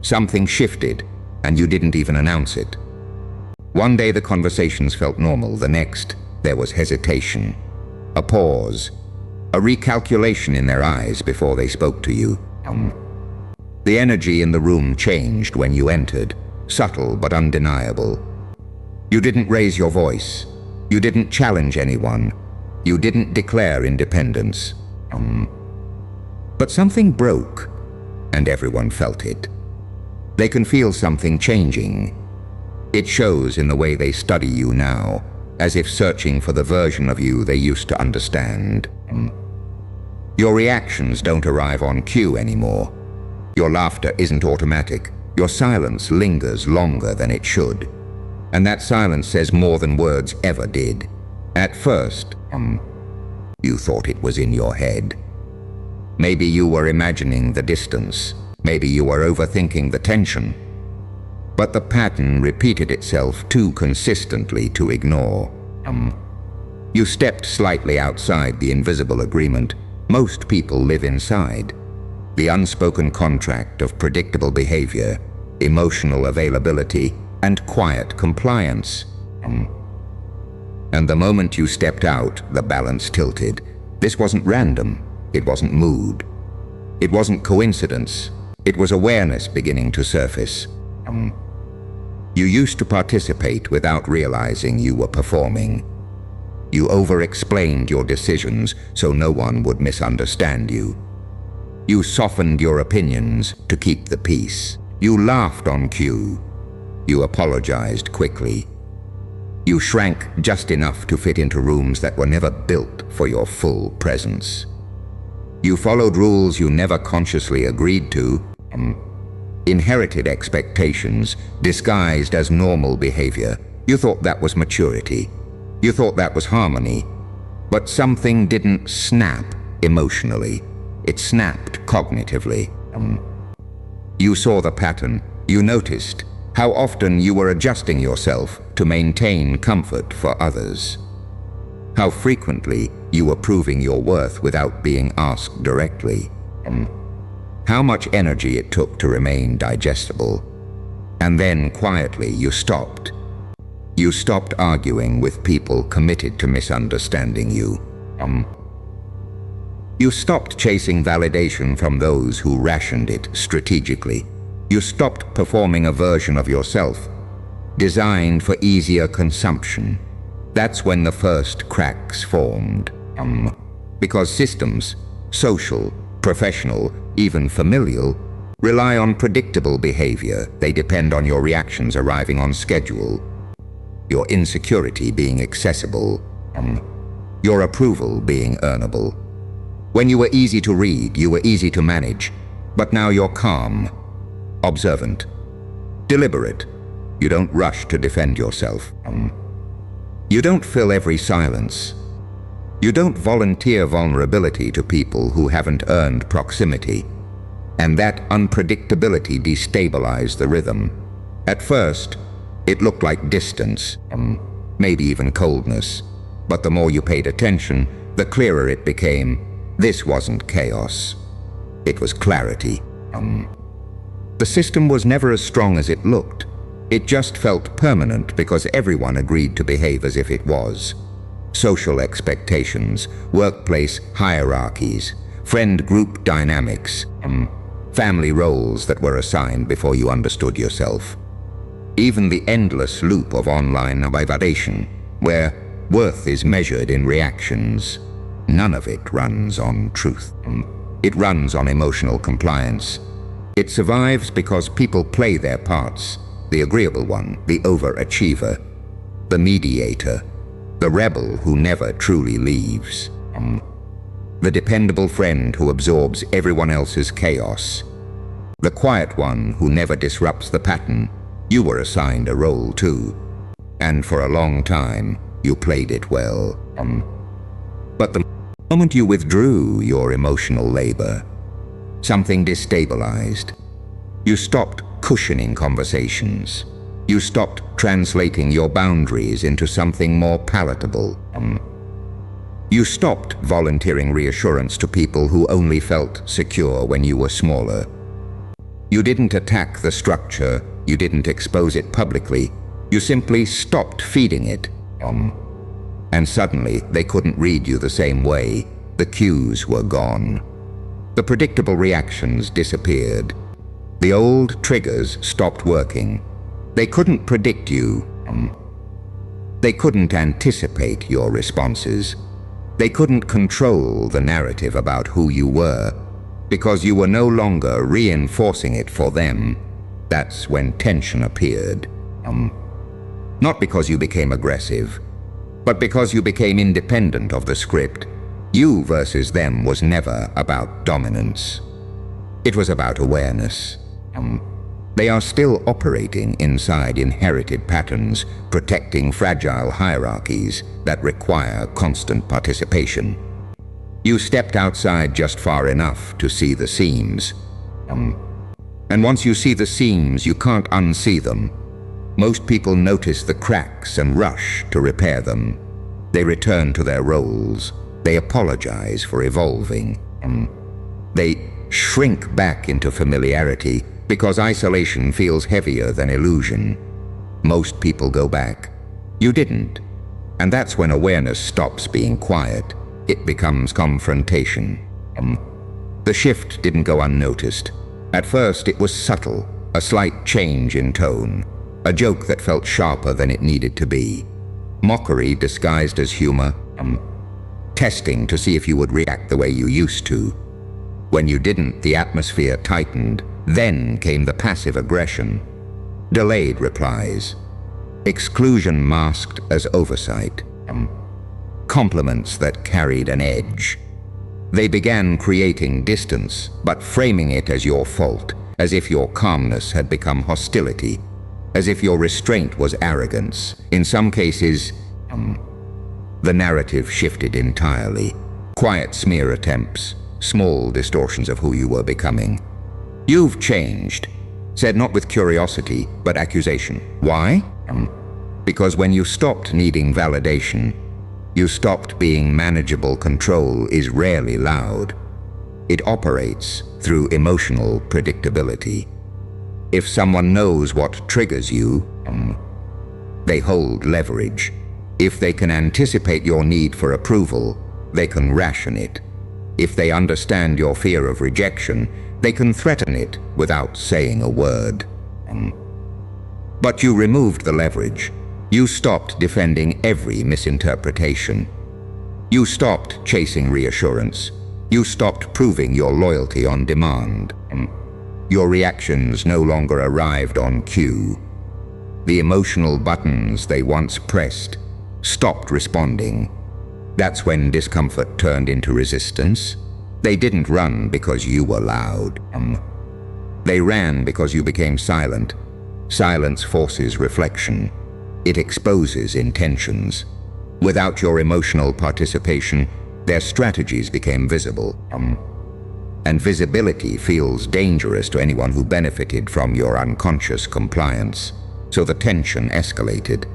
Something shifted, and you didn't even announce it. One day the conversations felt normal, the next there was hesitation, a pause, a recalculation in their eyes before they spoke to you. The energy in the room changed when you entered, subtle but undeniable. You didn't raise your voice. You didn't challenge anyone. You didn't declare independence. But something broke, and everyone felt it. They can feel something changing. It shows in the way they study you now, as if searching for the version of you they used to understand. Your reactions don't arrive on cue anymore. Your laughter isn't automatic. Your silence lingers longer than it should. And that silence says more than words ever did. At first, you thought it was in your head. Maybe you were imagining the distance. Maybe you were overthinking the tension. But the pattern repeated itself too consistently to ignore. You stepped slightly outside the invisible agreement most people live inside. The unspoken contract of predictable behavior, emotional availability, and quiet compliance. And the moment you stepped out, the balance tilted. This wasn't random. It wasn't mood. It wasn't coincidence. It was awareness beginning to surface. You used to participate without realizing you were performing. You over-explained your decisions so no one would misunderstand you. You softened your opinions to keep the peace. You laughed on cue. You apologized quickly. You shrank just enough to fit into rooms that were never built for your full presence. You followed rules you never consciously agreed to. Inherited expectations disguised as normal behavior. You thought that was maturity. You thought that was harmony. But something didn't snap emotionally. It snapped cognitively. You saw the pattern. You noticed how often you were adjusting yourself to maintain comfort for others. How frequently you were proving your worth without being asked directly. How much energy it took to remain digestible. And then quietly you stopped. You stopped arguing with people committed to misunderstanding you. You stopped chasing validation from those who rationed it strategically. You stopped performing a version of yourself designed for easier consumption. That's when the first cracks formed. Because systems, social, professional, even familial, rely on predictable behavior. They depend on your reactions arriving on schedule, your insecurity being accessible, your approval being earnable. When you were easy to read, you were easy to manage, but now you're calm, observant, deliberate. You don't rush to defend yourself. You don't fill every silence. You don't volunteer vulnerability to people who haven't earned proximity. And that unpredictability destabilized the rhythm. At first, it looked like distance, maybe even coldness. But the more you paid attention, the clearer it became. This wasn't chaos. It was clarity. The system was never as strong as it looked. It just felt permanent because everyone agreed to behave as if it was. Social expectations, workplace hierarchies, friend group dynamics, family roles that were assigned before you understood yourself. Even the endless loop of online validation, where worth is measured in reactions, none of it runs on truth. It runs on emotional compliance. It survives because people play their parts. The agreeable one, the overachiever, the mediator, the rebel who never truly leaves, the dependable friend who absorbs everyone else's chaos, the quiet one who never disrupts the pattern. You were assigned a role too, and for a long time you played it well. But the moment you withdrew your emotional labor, something destabilized. You stopped cushioning conversations. You stopped translating your boundaries into something more palatable. You stopped volunteering reassurance to people who only felt secure when you were smaller. You didn't attack the structure, you didn't expose it publicly, you simply stopped feeding it. And suddenly, they couldn't read you the same way. The cues were gone. The predictable reactions disappeared. The old triggers stopped working. They couldn't predict you. They couldn't anticipate your responses. They couldn't control the narrative about who you were, because you were no longer reinforcing it for them. That's when tension appeared. Not because you became aggressive, but because you became independent of the script. You versus them was never about dominance. It was about awareness. They are still operating inside inherited patterns, protecting fragile hierarchies that require constant participation. You stepped outside just far enough to see the seams. And once you see the seams, you can't unsee them. Most people notice the cracks and rush to repair them. They return to their roles. They apologize for evolving. They shrink back into familiarity because isolation feels heavier than illusion. Most people go back. You didn't. And that's when awareness stops being quiet. It becomes confrontation. The shift didn't go unnoticed. At first, it was subtle, a slight change in tone, a joke that felt sharper than it needed to be, mockery disguised as humor, testing to see if you would react the way you used to. When you didn't, the atmosphere tightened. Then came the passive aggression, delayed replies, exclusion masked as oversight, compliments that carried an edge. They began creating distance, but framing it as your fault, as if your calmness had become hostility, as if your restraint was arrogance. In some cases, the narrative shifted entirely. Quiet smear attempts, small distortions of who you were becoming. You've changed, said not with curiosity, but accusation. Why? Because when you stopped needing validation, you stopped being manageable. Control is rarely loud. It operates through emotional predictability. If someone knows what triggers you, they hold leverage. If they can anticipate your need for approval, they can ration it. If they understand your fear of rejection, they can threaten it without saying a word. But you removed the leverage. You stopped defending every misinterpretation. You stopped chasing reassurance. You stopped proving your loyalty on demand. Your reactions no longer arrived on cue. The emotional buttons they once pressed stopped responding. That's when discomfort turned into resistance. They didn't run because you were loud. They ran because you became silent. Silence forces reflection. It exposes intentions. Without your emotional participation, their strategies became visible. And visibility feels dangerous to anyone who benefited from your unconscious compliance. So the tension escalated.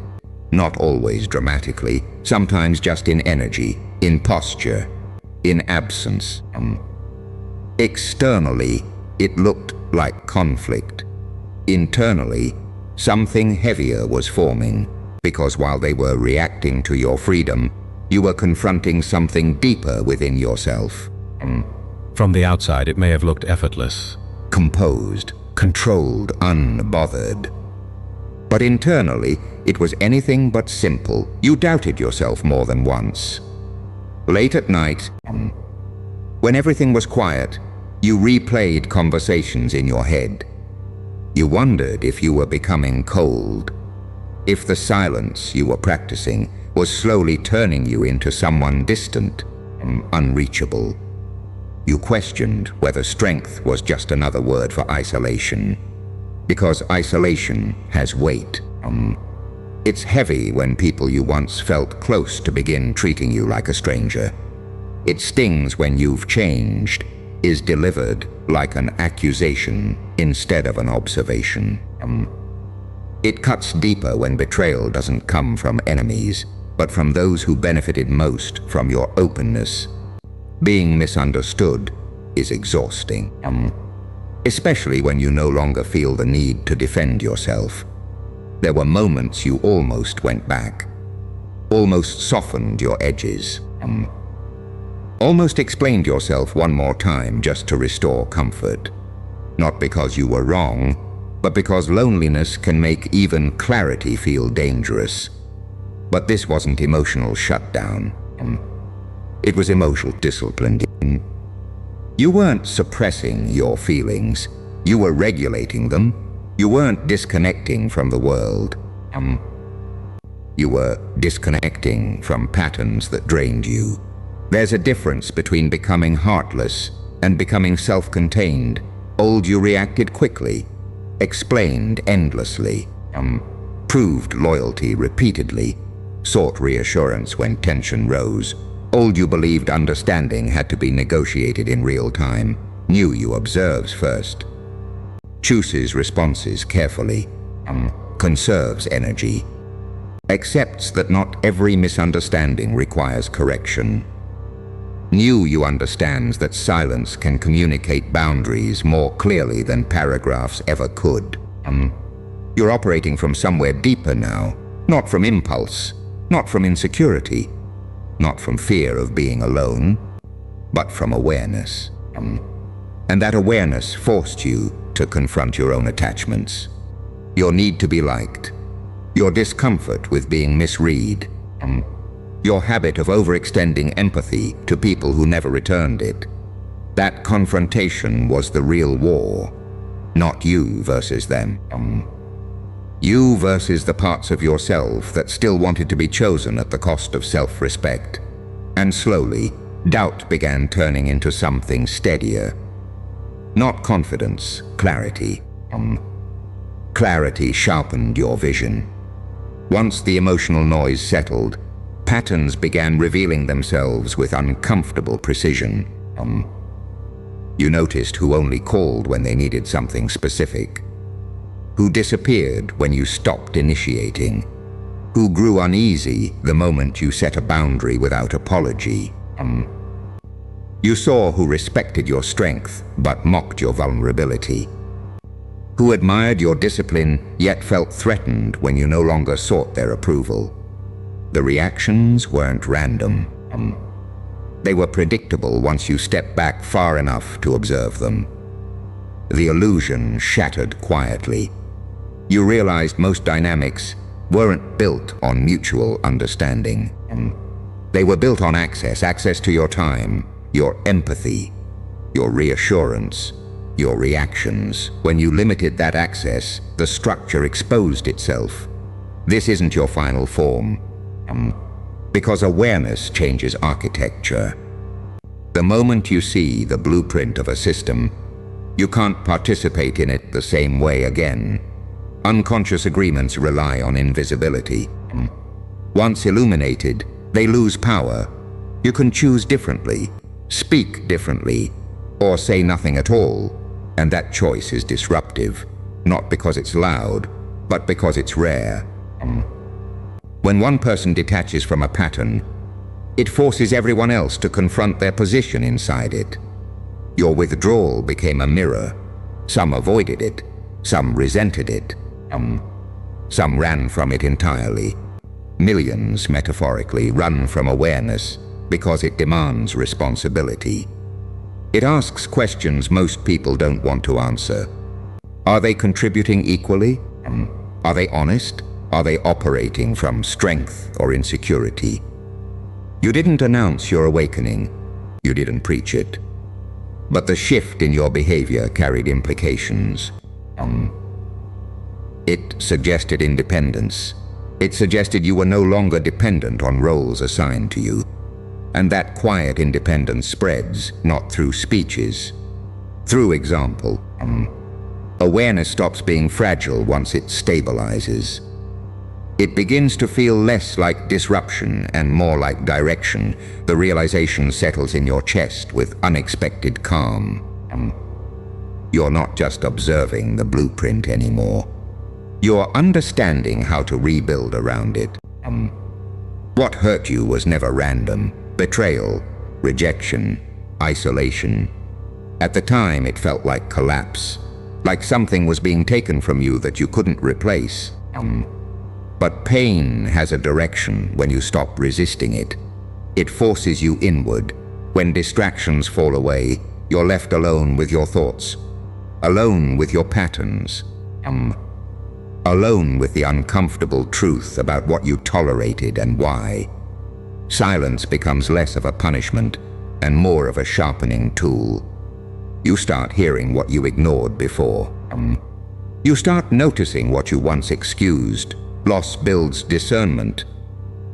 Not always dramatically, sometimes just in energy, in posture, in absence. Externally, it looked like conflict. Internally, something heavier was forming, because while they were reacting to your freedom, you were confronting something deeper within yourself. From the outside, it may have looked effortless. Composed, controlled, unbothered. But internally, it was anything but simple. You doubted yourself more than once. Late at night, when everything was quiet, you replayed conversations in your head. You wondered if you were becoming cold, if the silence you were practicing was slowly turning you into someone distant, unreachable. You questioned whether strength was just another word for isolation, because isolation has weight. It's heavy when people you once felt close to begin treating you like a stranger. It stings when you've changed, is delivered like an accusation instead of an observation. It cuts deeper when betrayal doesn't come from enemies, but from those who benefited most from your openness. Being misunderstood is exhausting. especially when you no longer feel the need to defend yourself. There were moments you almost went back, almost softened your edges, almost explained yourself one more time just to restore comfort. Not because you were wrong, but because loneliness can make even clarity feel dangerous. But this wasn't emotional shutdown. It was emotional discipline. You weren't suppressing your feelings. You were regulating them. You weren't disconnecting from the world. You were disconnecting from patterns that drained you. There's a difference between becoming heartless and becoming self-contained. Old you reacted quickly, explained endlessly, proved loyalty repeatedly, sought reassurance when tension rose. Old you believed understanding had to be negotiated in real time. New you observes first, chooses responses carefully, conserves energy, accepts that not every misunderstanding requires correction. New you understands that silence can communicate boundaries more clearly than paragraphs ever could. You're operating from somewhere deeper now, not from impulse, not from insecurity, not from fear of being alone, but from awareness. And that awareness forced you to confront your own attachments, your need to be liked, your discomfort with being misread, your habit of overextending empathy to people who never returned it. That confrontation was the real war, not you versus them. You versus the parts of yourself that still wanted to be chosen at the cost of self-respect. And slowly, doubt began turning into something steadier. Not confidence, clarity. Clarity sharpened your vision. Once the emotional noise settled, patterns began revealing themselves with uncomfortable precision. You noticed who only called when they needed something specific, who disappeared when you stopped initiating, who grew uneasy the moment you set a boundary without apology. You saw who respected your strength but mocked your vulnerability, who admired your discipline yet felt threatened when you no longer sought their approval. The reactions weren't random. They were predictable once you stepped back far enough to observe them. The illusion shattered quietly. You realized most dynamics weren't built on mutual understanding. They were built on access to your time, your empathy, your reassurance, your reactions. When you limited that access, the structure exposed itself. This isn't your final form, because awareness changes architecture. The moment you see the blueprint of a system, you can't participate in it the same way again. Unconscious agreements rely on invisibility. Once illuminated, they lose power. You can choose differently, speak differently, or say nothing at all, and that choice is disruptive, not because it's loud, but because it's rare. When one person detaches from a pattern, it forces everyone else to confront their position inside it. Your withdrawal became a mirror. Some avoided it, some resented it, some ran from it entirely. Millions, metaphorically, run from awareness because it demands responsibility. It asks questions most people don't want to answer. Are they contributing equally? Are they honest? Are they operating from strength or insecurity? You didn't announce your awakening. You didn't preach it. But the shift in your behavior carried implications. It suggested independence. It suggested you were no longer dependent on roles assigned to you. And that quiet independence spreads, not through speeches, through example. Awareness stops being fragile once it stabilizes. It begins to feel less like disruption and more like direction. The realization settles in your chest with unexpected calm. You're not just observing the blueprint anymore. You're understanding how to rebuild around it. What hurt you was never random. Betrayal, rejection, isolation. At the time, it felt like collapse, like something was being taken from you that you couldn't replace. But pain has a direction when you stop resisting it. It forces you inward. When distractions fall away, you're left alone with your thoughts, alone with your patterns, alone with the uncomfortable truth about what you tolerated and why. Silence becomes less of a punishment and more of a sharpening tool. You start hearing what you ignored before. You start noticing what you once excused. Loss builds discernment.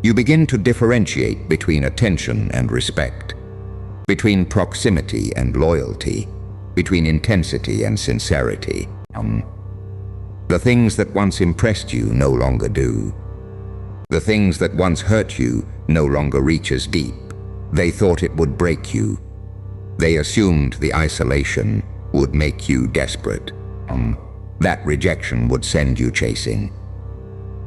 You begin to differentiate between attention and respect, between proximity and loyalty, between intensity and sincerity. The things that once impressed you no longer do. The things that once hurt you no longer reach as deep. They thought it would break you. They assumed the isolation would make you desperate. That rejection would send you chasing.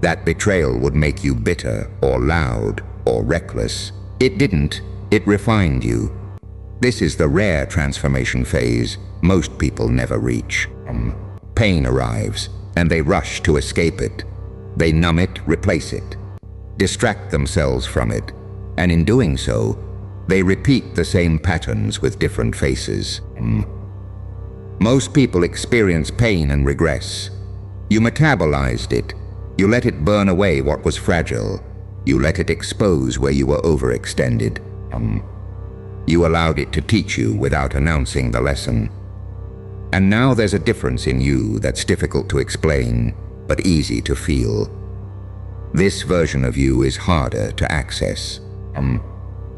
That betrayal would make you bitter or loud or reckless. It didn't. It refined you. This is the rare transformation phase most people never reach. Pain arrives, and they rush to escape it. They numb it, replace it, distract themselves from it, and in doing so, they repeat the same patterns with different faces. Most people experience pain and regress. You metabolized it. You let it burn away what was fragile. You let it expose where you were overextended. You allowed it to teach you without announcing the lesson. And now there's a difference in you that's difficult to explain, but easy to feel. This version of you is harder to access.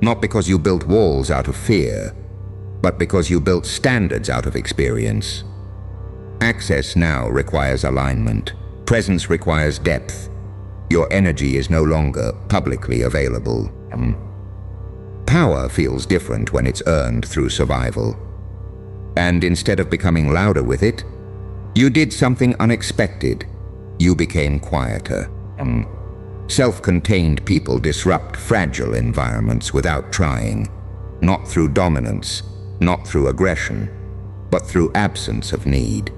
Not because you built walls out of fear, but because you built standards out of experience. Access now requires alignment. Presence requires depth. Your energy is no longer publicly available. Power feels different when it's earned through survival. And instead of becoming louder with it, you did something unexpected. You became quieter. Self-contained people disrupt fragile environments without trying, not through dominance, not through aggression, but through absence of need.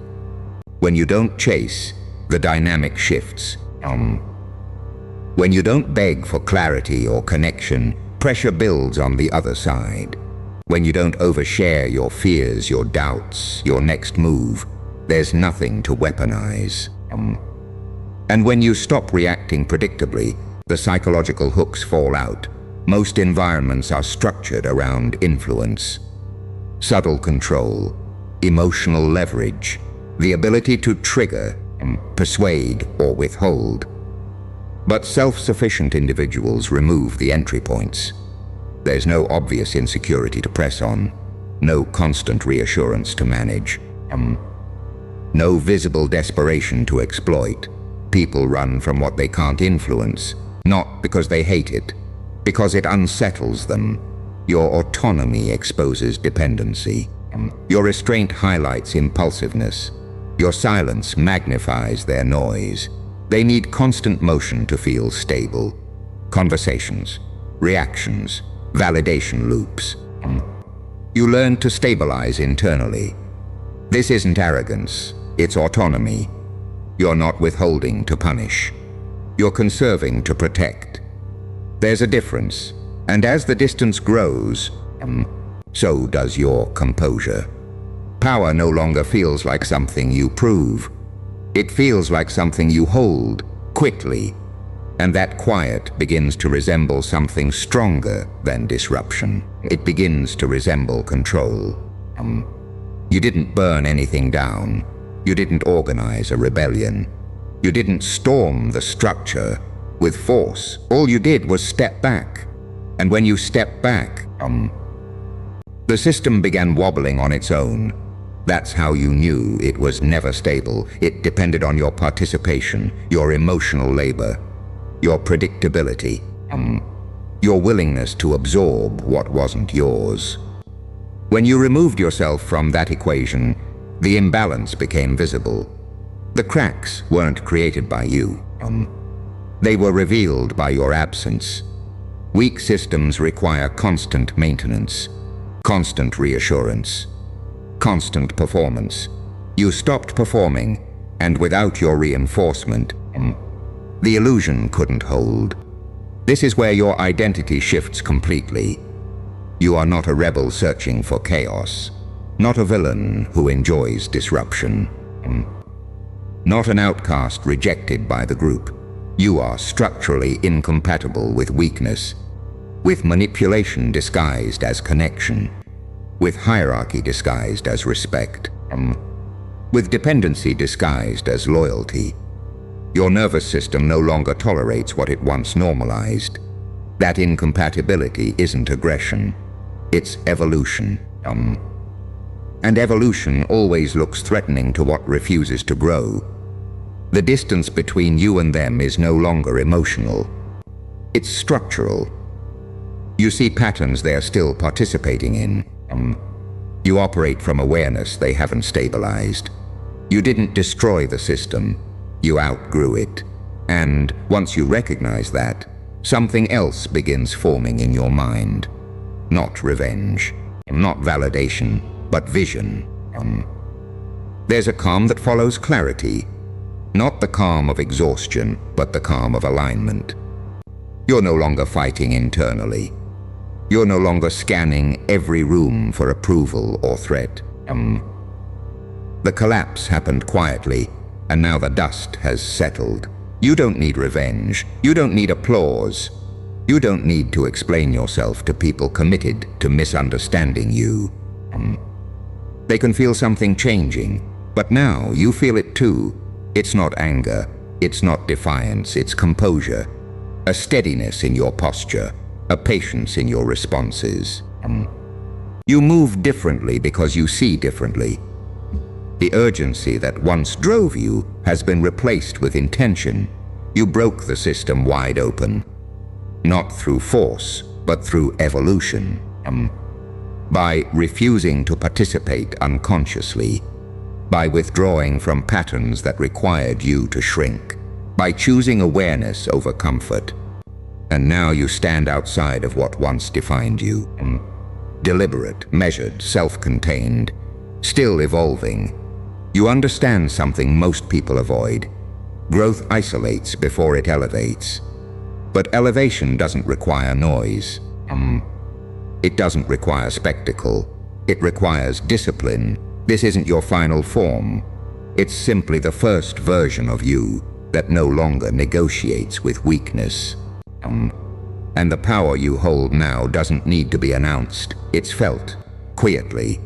When you don't chase, the dynamic shifts. When you don't beg for clarity or connection, pressure builds on the other side. When you don't overshare your fears, your doubts, your next move, there's nothing to weaponize. And when you stop reacting predictably, the psychological hooks fall out. Most environments are structured around influence, subtle control, emotional leverage, the ability to trigger, persuade, or withhold. But self-sufficient individuals remove the entry points. There's no obvious insecurity to press on, no constant reassurance to manage, no visible desperation to exploit. People run from what they can't influence, not because they hate it, because it unsettles them. Your autonomy exposes dependency. Your restraint highlights impulsiveness. Your silence magnifies their noise. They need constant motion to feel stable. Conversations, reactions, validation loops. You learn to stabilize internally. This isn't arrogance, it's autonomy. You're not withholding to punish. You're conserving to protect. There's a difference, and as the distance grows, so does your composure. Power no longer feels like something you prove. It feels like something you hold quickly, and that quiet begins to resemble something stronger than disruption. It begins to resemble control. You didn't burn anything down. You didn't organize a rebellion. You didn't storm the structure with force. All you did was step back. And when you stepped back, the system began wobbling on its own. That's how you knew it was never stable. It depended on your participation, your emotional labor, your predictability, your willingness to absorb what wasn't yours. When you removed yourself from that equation, the imbalance became visible. The cracks weren't created by you. They were revealed by your absence. Weak systems require constant maintenance, constant reassurance, constant performance. You stopped performing, and without your reinforcement, the illusion couldn't hold. This is where your identity shifts completely. You are not a rebel searching for chaos, not a villain who enjoys disruption, not an outcast rejected by the group. You are structurally incompatible with weakness, with manipulation disguised as connection, with hierarchy disguised as respect, with dependency disguised as loyalty. Your nervous system no longer tolerates what it once normalized. That incompatibility isn't aggression, it's evolution. And evolution always looks threatening to what refuses to grow. The distance between you and them is no longer emotional. It's structural. You see patterns they are still participating in. You operate from awareness they haven't stabilized. You didn't destroy the system. You outgrew it. And once you recognize that, something else begins forming in your mind. Not revenge, not validation, but vision. There's a calm that follows clarity. Not the calm of exhaustion, but the calm of alignment. You're no longer fighting internally. You're no longer scanning every room for approval or threat. The collapse happened quietly, and now the dust has settled. You don't need revenge. You don't need applause. You don't need to explain yourself to people committed to misunderstanding you. They can feel something changing, but now you feel it too. It's not anger, it's not defiance, it's composure, a steadiness in your posture, a patience in your responses. You move differently because you see differently. The urgency that once drove you has been replaced with intention. You broke the system wide open, not through force, but through evolution. By refusing to participate unconsciously, by withdrawing from patterns that required you to shrink, by choosing awareness over comfort. And now you stand outside of what once defined you. Deliberate, measured, self-contained, still evolving. You understand something most people avoid. Growth isolates before it elevates. But elevation doesn't require noise. It doesn't require spectacle. It requires discipline. This isn't your final form. It's simply the first version of you that no longer negotiates with weakness. And the power you hold now doesn't need to be announced. It's felt, quietly,